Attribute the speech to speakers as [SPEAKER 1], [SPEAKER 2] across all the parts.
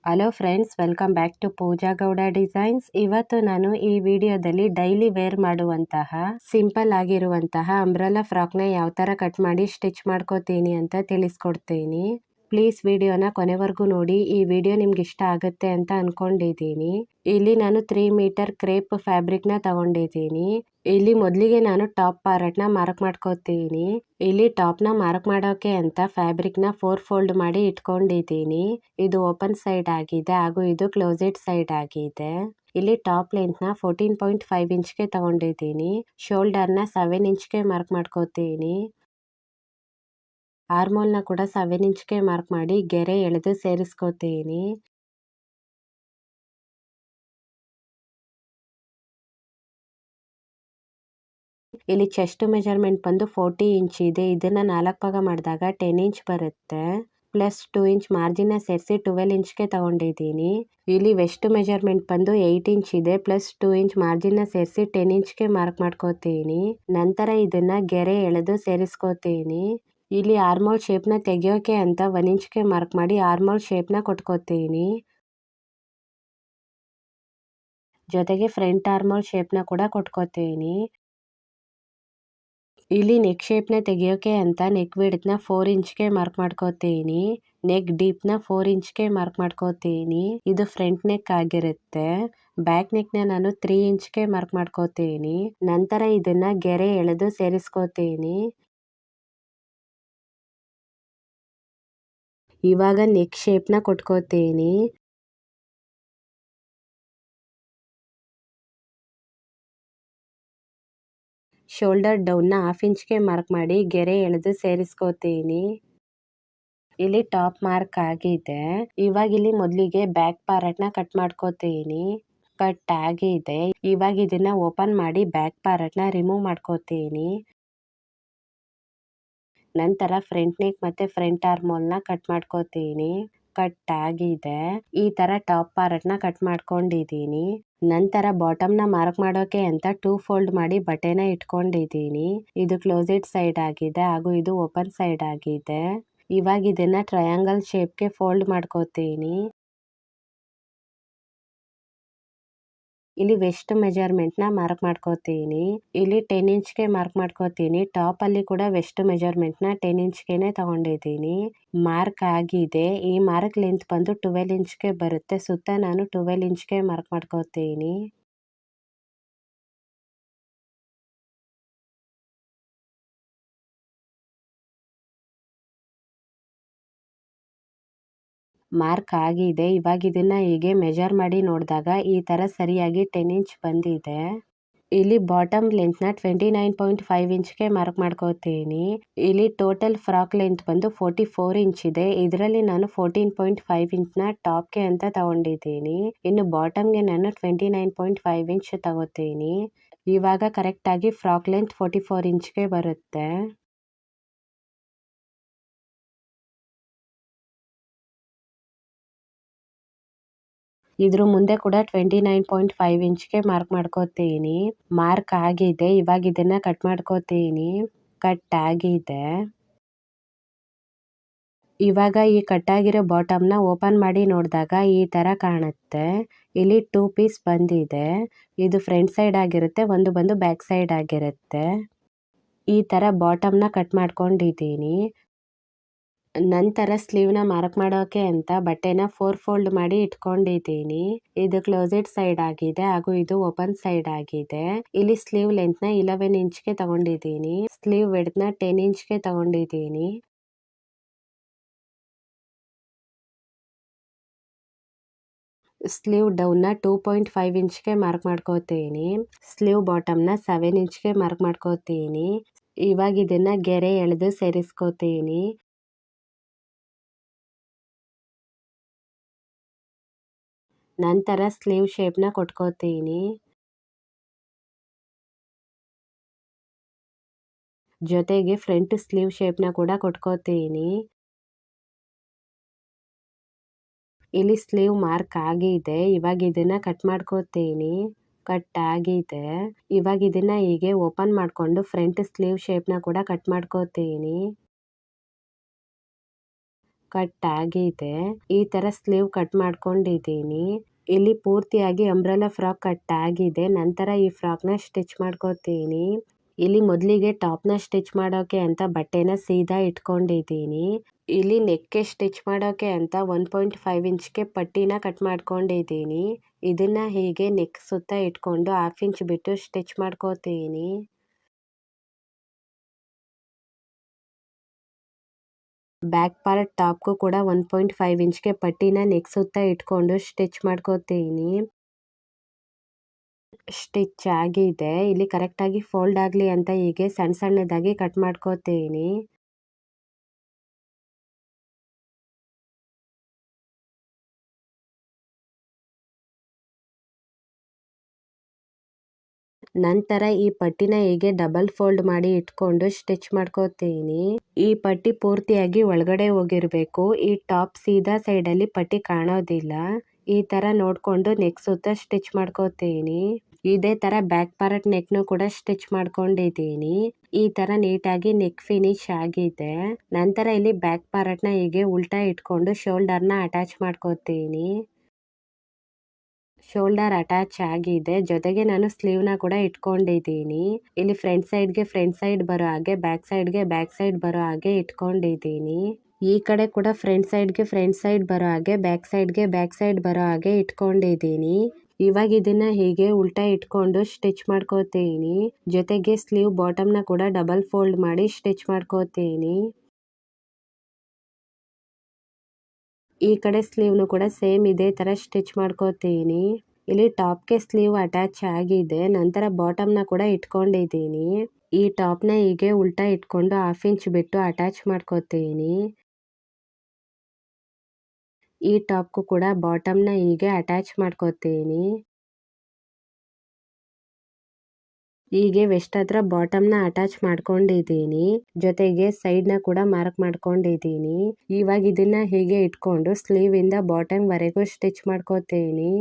[SPEAKER 1] Hello friends, welcome back to Pooja Gowda designs. ಇವತ್ತು ನಾನು ಈ ವಿಡಿಯೋದಲ್ಲಿ ಡೈಲಿ ವೇರ್ ಮಾಡುವಂತಹ ಸಿಂಪಲ್ ಆಗಿರುವಂತಹ ಅಂಬ್ರೆಲಾ ಫ್ರಾಕ್ನ ಯಾವ ತರ ಕಟ್ ಮಾಡಿ ಸ್ಟಿಚ್ ಮಾಡ್ಕೋತೀನಿ ಅಂತ ತಿಳಿಸ್ಕೊಡ್ತೀನಿ. ಪ್ಲೀಸ್ ವಿಡಿಯೋನ ಕೊನೆವರೆಗೂ ನೋಡಿ. ಈ ವಿಡಿಯೋ ನಿಮ್ಗೆ ಇಷ್ಟ ಆಗುತ್ತೆ ಅಂತ ಅನ್ಕೊಂಡಿದ್ದೀನಿ. ಇಲ್ಲಿ ನಾನು 3 ಮೀಟರ್ ಕ್ರೇಪ್ ಫ್ಯಾಬ್ರಿಕ್ ನ ತಗೊಂಡಿದ್ದೀನಿ. ಇಲ್ಲಿ ಮೊದಲಿಗೆ ನಾನು ಟಾಪ್ ಪಾರ್ಟ್ ನ ಮಾರ್ಕ್ ಮಾಡ್ಕೋತೀನಿ. ಇಲ್ಲಿ ಟಾಪ್ ನ ಮಾರ್ಕ್ ಮಾಡೋಕೆ ಅಂತ ಫ್ಯಾಬ್ರಿಕ್ ನ 4 ಫೋಲ್ಡ್ ಮಾಡಿ ಇಟ್ಕೊಂಡಿದ್ದೀನಿ. ಇದು ಓಪನ್ ಸೈಡ್ ಆಗಿದೆ ಹಾಗೂ ಇದು ಕ್ಲೋಸೆಡ್ ಸೈಡ್ ಆಗಿದೆ. ಇಲ್ಲಿ ಟಾಪ್ ಲೆಂತ್ ನ 14.5 ಇಂಚ್ಗೆ ತಗೊಂಡಿದ್ದೀನಿ. ಶೋಲ್ಡರ್ ನ 7 ಇಂಚ್ಗೆ ಮಾರ್ಕ್ ಮಾಡ್ಕೋತೀನಿ. ಆರ್ಮೋಲ್ ನ ಕೂಡ 7 ಇಂಚ್ಗೆ ಮಾರ್ಕ್ ಮಾಡಿ ಗೆರೆ ಎಳೆದು ಸೇರಿಸ್ಕೋತೀನಿ. ಇಲ್ಲಿ ಚೆಸ್ಟ್ ಮೆಜರ್ಮೆಂಟ್ ಬಂದು 40 ಇಂಚ್ ಇದೆ. ಇದನ್ನ 4 ಭಾಗ ಮಾಡಿದಾಗ 10 ಇಂಚ್ ಬರುತ್ತೆ. ಪ್ಲಸ್ 2 ಇಂಚ್ ಮಾರ್ಜಿನ್ ಸೇರಿಸಿ 12 ಇಂಚ್ಗೆ ತಗೊಂಡಿದ್ದೀನಿ. ಇಲ್ಲಿ ವೆಸ್ಟ್ ಮೆಜರ್ಮೆಂಟ್ ಬಂದು 8 ಇಂಚ್ ಇದೆ. ಪ್ಲಸ್ 2 ಇಂಚ್ ಮಾರ್ಜಿನ್ ಸೇರಿಸಿ 10 ಇಂಚ್ಗೆ ಮಾರ್ಕ್ ಮಾಡ್ಕೋತೀನಿ. ನಂತರ ಇದನ್ನ ಗೆರೆ ಎಳೆದು ಸೇರಿಸ್ಕೋತೀನಿ. ಇಲ್ಲಿ ಆರ್ಮೋಲ್ ಶೇಪ್ ನ ತೆಗಿಯೋಕೆ ಅಂತ 1 ಇಂಚ್ಗೆ ಮಾರ್ಕ್ ಮಾಡಿ ಆರ್ಮೋಲ್ ಶೇಪ್ ನ ಕೊಟ್ಕೋತೀನಿ. ಜೊತೆಗೆ ಫ್ರಂಟ್ ಆರ್ಮೋಲ್ ಶೇಪ್ ನ ಕೂಡ ಕೊಟ್ಕೋತೀನಿ. ಇಲ್ಲಿ ನೆಕ್ ಶೇಪ್ ನ ತೆಗಿಯೋಕೆ ಅಂತ ನೆಕ್ ವಿಡ್ತ್ ನ 4 ಇಂಚ್ಗೆ ಮಾರ್ಕ್ ಮಾಡ್ಕೋತೀನಿ. ನೆಕ್ ಡೀಪ್ ನ 4 ಇಂಚ್ಗೆ ಮಾರ್ಕ್ ಮಾಡ್ಕೋತೀನಿ. ಇದು ಫ್ರಂಟ್ ನೆಕ್ ಆಗಿರುತ್ತೆ. ಬ್ಯಾಕ್ ನೆಕ್ ನ ನಾನು 3 ಇಂಚ್ಗೆ ಮಾರ್ಕ್ ಮಾಡ್ಕೋತೀನಿ. ನಂತರ ಇದನ್ನ ಗೆರೆ ಎಳೆದು ಸೇರಿಸ್ಕೋತೀನಿ. ಇವಾಗ ನೆಕ್ ಶೇಪ್ ನ ಕೊಟ್ಕೋತೀನಿ. ಶೋಲ್ಡರ್ ಡೌನ್ ನ 1/2 ಇಂಚ್ಗೆ ಮಾರ್ಕ್ ಮಾಡಿ ಗೆರೆ ಎಳೆದು ಸೇರಿಸ್ಕೋತೀನಿ. ಇಲ್ಲಿ ಟಾಪ್ ಮಾರ್ಕ್ ಆಗಿದೆ. ಇವಾಗ ಇಲ್ಲಿ ಮೊದಲಿಗೆ ಬ್ಯಾಕ್ ಪಾರ್ಟ್ ನ ಕಟ್ ಮಾಡ್ಕೋತೀನಿ. ಕಟ್ ಆಗಿದೆ. ಇವಾಗ ಇದನ್ನ ಓಪನ್ ಮಾಡಿ ಬ್ಯಾಕ್ ಪಾರ್ಟ್ ನ ರಿಮೂವ್ ಮಾಡ್ಕೋತೀನಿ. ನಂತರ ಫ್ರಂಟ್ ನೆಕ್ ಮತ್ತೆ ಫ್ರಂಟ್ ಆರ್ಮೋಲ್ ನ ಕಟ್ ಮಾಡ್ಕೋತೀನಿ. ಕಟ್ ಆಗಿದೆ. ಈ ತರ ಟಾಪ್ ಪಾರ್ಟ್ ನ ಕಟ್ ಮಾಡ್ಕೊಂಡಿದ್ದೀನಿ. ನಂತರ ಬಾಟಮ್ ನ ಮಾರ್ಕ್ ಮಾಡೋಕೆ ಅಂತ 2 ಫೋಲ್ಡ್ ಮಾಡಿ ಬಟ್ಟೆನ ಇಟ್ಕೊಂಡಿದ್ದೀನಿ. ಇದು ಕ್ಲೋಸೆಡ್ ಸೈಡ್ ಆಗಿದೆ ಹಾಗೂ ಇದು ಓಪನ್ ಸೈಡ್ ಆಗಿದೆ. ಇವಾಗ ಇದನ್ನ ಟ್ರಯಾಂಗಲ್ ಶೇಪ್ಗೆ ಫೋಲ್ಡ್ ಮಾಡ್ಕೋತೀನಿ. ಇಲ್ಲಿ ವೆಸ್ಟ್ ಮೆಜರ್ಮೆಂಟ್ ನ ಮಾರ್ಕ್ ಮಾಡ್ಕೋತೀನಿ. ಇಲ್ಲಿ 10 ಇಂಚ್ಗೆ ಮಾರ್ಕ್ ಮಾಡ್ಕೋತೀನಿ. ಟಾಪ್ ಅಲ್ಲಿ ಕೂಡ ವೆಸ್ಟ್ ಮೆಜರ್ಮೆಂಟ್ ನ 10 ಇಂಚ್ಗೆನೆ ತಗೊಂಡಿದ್ದೀನಿ. ಮಾರ್ಕ್ ಆಗಿದೆ. ಈ ಮಾರ್ಕ್ ಲೆಂತ್ ಬಂದು 12 ಇಂಚ್ಗೆ ಬರುತ್ತೆ. ಸುತ್ತ ನಾನು 12 ಇಂಚ್ಗೆ ಮಾರ್ಕ್ ಮಾಡ್ಕೋತೀನಿ. ಮಾರ್ಕ್ ಆಗಿದೆ. ಇವಾಗ ಇದನ್ನ ಹೀಗೆ ಮೆಜರ್ ಮಾಡಿ ನೋಡಿದಾಗ ಈ ತರ ಸರಿಯಾಗಿ 10 ಇಂಚ್ ಬಂದಿದೆ. ಇಲ್ಲಿ ಬಾಟಮ್ ಲೆಂತ್ ನ 29.5 ಇಂಚ್ಗೆ ಮಾರ್ಕ್ ಮಾಡ್ಕೋತೀನಿ. ಇಲ್ಲಿ ಟೋಟಲ್ ಫ್ರಾಕ್ ಲೆಂತ್ ಬಂದು 44 ಇಂಚ್ ಇದೆ. ಇದರಲ್ಲಿ ನಾನು 14.5 ಇಂಚ್ ನ ಟಾಪ್ಗೆ ಅಂತ ತಗೊಂಡಿದ್ದೀನಿ. ಇನ್ನು ಬಾಟಮ್ಗೆ ನಾನು 29.5 ಇಂಚ್ ತಗೋತೀನಿ. ಇವಾಗ ಕರೆಕ್ಟ್ ಆಗಿ ಫ್ರಾಕ್ ಲೆಂತ್ 44 ಇಂಚ್ಗೆ ಬರುತ್ತೆ. ಇದ್ರ ಮುಂದೆ ಕೂಡ 29.5 ಇಂಚ್ಗೆ ಮಾರ್ಕ್ ಮಾಡ್ಕೋತೀನಿ. ಮಾರ್ಕ್ ಆಗಿದೆ. ಇವಾಗ ಇದನ್ನ ಕಟ್ ಮಾಡ್ಕೋತೀನಿ. ಕಟ್ ಆಗಿದೆ. ಇವಾಗ ಈ ಕಟ್ ಆಗಿರೋ ಬಾಟಮ್ ನ ಓಪನ್ ಮಾಡಿ ನೋಡಿದಾಗ ಈ ತರ ಕಾಣುತ್ತೆ. ಇಲ್ಲಿ 2 ಪೀಸ್ ಬಂದಿದೆ. ಇದು ಫ್ರಂಟ್ ಸೈಡ್ ಆಗಿರುತ್ತೆ. ಒಂದು ಬಂದು ಬ್ಯಾಕ್ ಸೈಡ್ ಆಗಿರುತ್ತೆ. ಈ ತರ ಬಾಟಮ್ ನ ಕಟ್ ಮಾಡ್ಕೊಂಡಿದ್ದೀನಿ. ನಂತರ ಸ್ಲೀವ್ ನ ಮಾರ್ಕ್ ಮಾಡೋಕೆ ಅಂತ ಬಟ್ಟೆನ 4 ಫೋಲ್ಡ್ ಮಾಡಿ ಇಟ್ಕೊಂಡಿದ್ದೀನಿ. ಇದು ಕ್ಲೋಸೆಡ್ ಸೈಡ್ ಆಗಿದೆ ಹಾಗೂ ಇದು ಓಪನ್ ಸೈಡ್ ಆಗಿದೆ. ಇಲ್ಲಿ ಸ್ಲೀವ್ ಲೆಂತ್ ನ 11 ಇಂಚ್ಗೆ ತಗೊಂಡಿದ್ದೀನಿ. ಸ್ಲೀವ್ ವಿಡ್ತ್ ನ 10 ಇಂಚ್ಗೆ ತಗೊಂಡಿದ್ದೀನಿ. ಸ್ಲೀವ್ ಡೌನ್ ನ 2.5 ಇಂಚ್ಗೆ ಮಾರ್ಕ್ ಮಾಡ್ಕೋತೀನಿ. ಸ್ಲೀವ್ ಬಾಟಮ್ ನ 7 ಇಂಚ್ಗೆ ಮಾರ್ಕ್ ಮಾಡ್ಕೋತೀನಿ. ಇವಾಗ ಇದನ್ನ ಗೆರೆ ಎಳೆದು ಸೇರಿಸ್ಕೋತೀನಿ. ನಂತರ ಸ್ಲೀವ್ ಶೇಪ್ ನ ಕೊಟ್ಕೋತೀನಿ. ಜೊತೆಗೆ ಫ್ರಂಟ್ ಸ್ಲೀವ್ ಶೇಪ್ ನ ಕೂಡ ಕೊಟ್ಕೋತೀನಿ. ಇಲ್ಲಿ ಸ್ಲೀವ್ ಮಾರ್ಕ್ ಆಗಿದೆ. ಇವಾಗ ಇದನ್ನ ಕಟ್ ಮಾಡ್ಕೋತೀನಿ. ಕಟ್ ಆಗಿದೆ. ಇವಾಗ ಇದನ್ನ ಹೀಗೆ ಓಪನ್ ಮಾಡ್ಕೊಂಡು ಫ್ರಂಟ್ ಸ್ಲೀವ್ ಶೇಪ್ ನ ಕೂಡ ಕಟ್ ಮಾಡ್ಕೋತೀನಿ. ಕಟ್ ಆಗಿದೆ. ಈ ತರ ಸ್ಲೀವ್ ಕಟ್ ಮಾಡ್ಕೊಂಡಿದ್ದೀನಿ. ಇಲ್ಲಿ ಪೂರ್ತಿಯಾಗಿ ಅಂಬ್ರೆಲಾ ಫ್ರಾಕ್ ಕಟ್ ಆಗಿದೆ. ನಂತರ ಈ ಫ್ರಾಕ್ ನ ಸ್ಟಿಚ್ ಮಾಡ್ಕೋತೀನಿ. ಇಲ್ಲಿ ಮೊದಲಿಗೆ ಟಾಪ್ ನ ಸ್ಟಿಚ್ ಮಾಡೋಕೆ ಅಂತ ಬಟ್ಟೆನ ಸೀದಾ ಇಟ್ಕೊಂಡಿದ್ದೀನಿ. ಇಲ್ಲಿ ನೆಕ್ಗೆ ಸ್ಟಿಚ್ ಮಾಡೋಕೆ ಅಂತ 1.5 ಇಂಚ್ಗೆ ಪಟ್ಟಿನ ಕಟ್ ಮಾಡ್ಕೊಂಡಿದ್ದೀನಿ. ಇದನ್ನ ಹೀಗೆ ನೆಕ್ ಸುತ್ತ ಇಟ್ಕೊಂಡು 1/2 ಇಂಚ್ ಬಿಟ್ಟು ಸ್ಟಿಚ್ ಮಾಡ್ಕೋತೀನಿ. ಬ್ಯಾಕ್ ಪಾರ್ಟ್ ಟಾಪ್ಗೂ ಕೂಡ 1.5 ಇಂಚ್ಗೆ ಪಟ್ಟಿನ ನೆಕ್ ಸುತ್ತ ಇಟ್ಕೊಂಡು ಸ್ಟಿಚ್ ಮಾಡ್ಕೋತೀನಿ. ಸ್ಟಿಚ್ ಆಗಿದೆ. ಇಲ್ಲಿ ಕರೆಕ್ಟಾಗಿ ಫೋಲ್ಡ್ ಆಗಲಿ ಅಂತ ಹೀಗೆ ಸಣ್ಣ ಸಣ್ಣದಾಗಿ ಕಟ್ ಮಾಡ್ಕೋತೀನಿ. ನಂತರ ಈ ಪಟ್ಟಿನ ಹೀಗೆ ಡಬಲ್ ಫೋಲ್ಡ್ ಮಾಡಿ ಇಟ್ಕೊಂಡು ಸ್ಟಿಚ್ ಮಾಡ್ಕೋತೀನಿ. ಈ ಪಟ್ಟಿ ಪೂರ್ತಿಯಾಗಿ ಒಳಗಡೆ ಹೋಗಿರ್ಬೇಕು. ಈ ಟಾಪ್ ಸೀದಾ ಸೈಡಲ್ಲಿ ಪಟ್ಟಿ ಕಾಣೋದಿಲ್ಲ. ಈ ತರ ನೋಡ್ಕೊಂಡು ನೆಕ್ ಸುತ್ತ ಸ್ಟಿಚ್ ಮಾಡ್ಕೋತೀನಿ. ಇದೇ ತರ ಬ್ಯಾಕ್ ಪಾರ್ಟ್ ನೆಕ್ನು ಕೂಡ ಸ್ಟಿಚ್ ಮಾಡ್ಕೊಂಡಿದ್ದೀನಿ. ಈ ತರ ನೀಟಾಗಿ ನೆಕ್ ಫಿನಿಶ್ ಆಗಿದೆ. ನಂತರ ಇಲ್ಲಿ ಬ್ಯಾಕ್ ಪಾರ್ಟ್ ನ ಹೀಗೆ ಉಲ್ಟಾ ಇಟ್ಕೊಂಡು ಶೋಲ್ಡರ್ ನ ಅಟ್ಯಾಚ್ ಮಾಡ್ಕೋತೀನಿ. ಶೋಲ್ಡರ್ ಅಟ್ಯಾಚ್ ಆಗಿದೆ. ಜೊತೆಗೆ ನಾನು ಸ್ಲೀವ್ ನ ಕೂಡ ಇಟ್ಕೊಂಡಿದ್ದೀನಿ. ಇಲ್ಲಿ ಫ್ರಂಟ್ ಸೈಡ್ ಬರೋ ಹಾಗೆ ಬ್ಯಾಕ್ ಸೈಡ್ ಬರೋ ಹಾಗೆ ಇಟ್ಕೊಂಡಿದ್ದೀನಿ. ಈ ಕಡೆ ಕೂಡ ಫ್ರಂಟ್ ಸೈಡ್ ಬರೋ ಹಾಗೆ ಬ್ಯಾಕ್ ಸೈಡ್ ಬರೋ ಹಾಗೆ ಇಟ್ಕೊಂಡಿದ್ದೀನಿ. ಇವಾಗ ಇದನ್ನ ಹೀಗೆ ಉಲ್ಟಾ ಇಟ್ಕೊಂಡು ಸ್ಟಿಚ್ ಮಾಡ್ಕೋತೀನಿ. ಜೊತೆಗೆ ಸ್ಲೀವ್ ಬಾಟಮ್ ನ ಕೂಡ ಡಬಲ್ ಫೋಲ್ಡ್ ಮಾಡಿ ಸ್ಟಿಚ್ ಮಾಡ್ಕೋತೀನಿ. ಈ ಕಡೆ ಸ್ಲೀವ್ನು ಕೂಡ ಸೇಮ್ ಇದೇ ತರ ಸ್ಟಿಚ್ ಮಾಡ್ಕೋತೀನಿ. ಇಲ್ಲಿ ಟಾಪ್ಗೆ ಸ್ಲೀವ್ ಅಟ್ಯಾಚ್ ಆಗಿದೆ. ನಂತರ ಬಾಟಮ್ ನ ಕೂಡ ಇಟ್ಕೊಂಡಿದ್ದೀನಿ. ಈ ಟಾಪ್ ನ ಹೀಗೆ ಉಲ್ಟಾ ಇಟ್ಕೊಂಡು 1/2 ಇಂಚ್ ಬಿಟ್ಟು ಅಟ್ಯಾಚ್ ಮಾಡ್ಕೋತೀನಿ. ಈ ಟಾಪ್ಗೂ ಕೂಡ ಬಾಟಮ್ ನ ಹೀಗೆ ಅಟ್ಯಾಚ್ ಮಾಡ್ಕೋತೀನಿ. ಹೀಗೆ ವೆಸ್ಟ್ ಹತ್ರ ಬಾಟಮ್ ನ ಅಟ್ಯಾಚ್ ಮಾಡ್ಕೊಂಡಿದ್ದೀನಿ. ಜೊತೆಗೆ ಸೈಡ್ ನ ಕೂಡ ಮಾರ್ಕ್ ಮಾಡ್ಕೊಂಡಿದ್ದೀನಿ. ಇವಾಗ ಇದನ್ನ ಹೀಗೆ ಇಟ್ಕೊಂಡು ಸ್ಲೀವ್ ಇಂದ ಬಾಟಮ್ ವರೆಗೂ ಸ್ಟಿಚ್ ಮಾಡ್ಕೋತೀನಿ.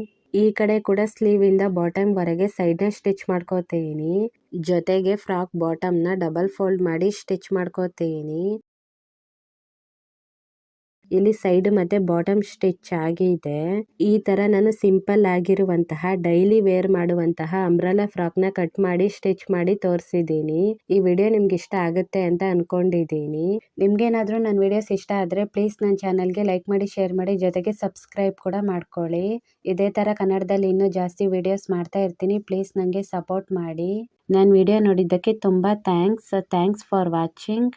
[SPEAKER 1] ಈ ಕಡೆ ಕೂಡ ಸ್ಲೀವ್ ಇಂದ ಬಾಟಮ್ ವರೆಗೆ ಸೈಡ್ ನ ಸ್ಟಿಚ್ ಮಾಡ್ಕೋತೀನಿ. ಜೊತೆಗೆ ಫ್ರಾಕ್ ಬಾಟಮ್ ನ ಡಬಲ್ ಫೋಲ್ಡ್ ಮಾಡಿ ಸ್ಟಿಚ್ ಮಾಡ್ಕೋತೀನಿ. ಇಲ್ಲಿ ಸೈಡ್ ಮತ್ತೆ ಬಾಟಮ್ ಸ್ಟಿಚ್ ಆಗಿದೆ. ಈ ತರ ನಾನು ಸಿಂಪಲ್ ಆಗಿರುವಂತಹ ಡೈಲಿ ವೇರ್ ಮಾಡುವಂತಹ ಅಂಬ್ರೆಲಾ ಫ್ರಾಕ್ ನ ಕಟ್ ಮಾಡಿ ಸ್ಟಿಚ್ ಮಾಡಿ ತೋರಿಸಿದ್ದೀನಿ. ಈ ವಿಡಿಯೋ ನಿಮ್ಗೆ ಇಷ್ಟ ಆಗುತ್ತೆ ಅಂತ ಅನ್ಕೊಂಡಿದ್ದೀನಿ. ನಿಮ್ಗೇನಾದ್ರೂ ನನ್ನ ವಿಡಿಯೋಸ್ ಇಷ್ಟ ಆದ್ರೆ ಪ್ಲೀಸ್ ನನ್ನ ಚಾನಲ್ಗೆ ಲೈಕ್ ಮಾಡಿ, ಶೇರ್ ಮಾಡಿ, ಜೊತೆಗೆ ಸಬ್ಸ್ಕ್ರೈಬ್ ಕೂಡ ಮಾಡ್ಕೊಳ್ಳಿ. ಇದೇ ತರ ಕನ್ನಡದಲ್ಲಿ ಇನ್ನೂ ಜಾಸ್ತಿ ವಿಡಿಯೋಸ್ ಮಾಡ್ತಾ ಇರ್ತೀನಿ. ಪ್ಲೀಸ್ ನನಗೆ ಸಪೋರ್ಟ್ ಮಾಡಿ. ನನ್ನ ವಿಡಿಯೋ ನೋಡಿದ್ದಕ್ಕೆ ತುಂಬಾ ಥ್ಯಾಂಕ್ಸ್ ಫಾರ್ ವಾಚಿಂಗ್.